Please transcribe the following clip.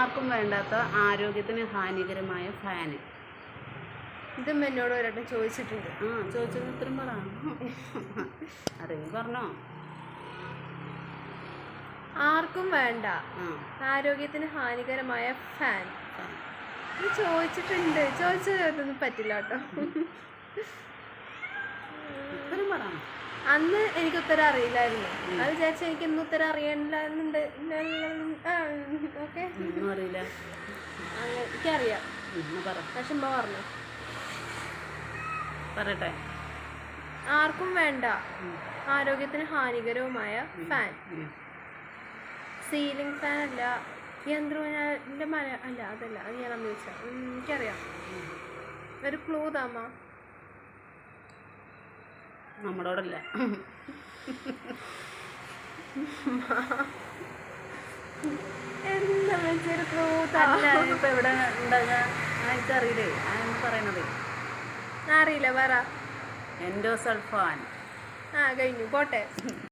ആർക്കും വേണ്ടാത്ത ആരോഗ്യത്തിന് ഹാനികരമായ ഫാൻ. ഇതും എന്നോട് ഒരട്ടം ചോദിച്ചിട്ടുണ്ട്. ചോദിച്ചത് ഉത്തരം പറ. അറിവ് പറഞ്ഞോ. ആർക്കും വേണ്ട ആരോഗ്യത്തിന് ഹാനികരമായ ഫാൻ. ഇത് ചോദിച്ചിട്ടുണ്ട്. ചോദിച്ചതൊന്നും പറ്റില്ല കേട്ടോ. ഉത്തരം പറ. അന്ന് എനിക്ക് ഉത്തരം അറിയില്ലായിരുന്നു. അത് വിചാരിച്ച എനിക്ക് ഇന്ന് ഉത്തരം അറിയണില്ലാന്നുണ്ട്. ഓക്കെ, അറിയില്ല. എനിക്കറിയാം. പക്ഷെ പറഞ്ഞു പറയട്ടെ. ആർക്കും വേണ്ട ആരോഗ്യത്തിന് ഹാനികരവുമായ ഫാൻ. സീലിംഗ് ഫാൻ അല്ല, യന്ത്രത്തിന്റെ മര അല്ല, അതല്ല. അത് ഞാൻ അമ്മ ചോദിച്ചാ. എനിക്കറിയാം. ഒരു ക്ലൂ താമ. നമ്മളോടല്ല. എന്താ വെച്ചൊരു ക്ലൂ ഇപ്പൊ എവിടെ ഉണ്ടാകുക എനിക്കറിയില്ലേ. അതെന്ന് പറയണത് അറിയില്ല. പറ. എൻഡോസൾഫാൻ. കഴിഞ്ഞു. പോട്ടെ.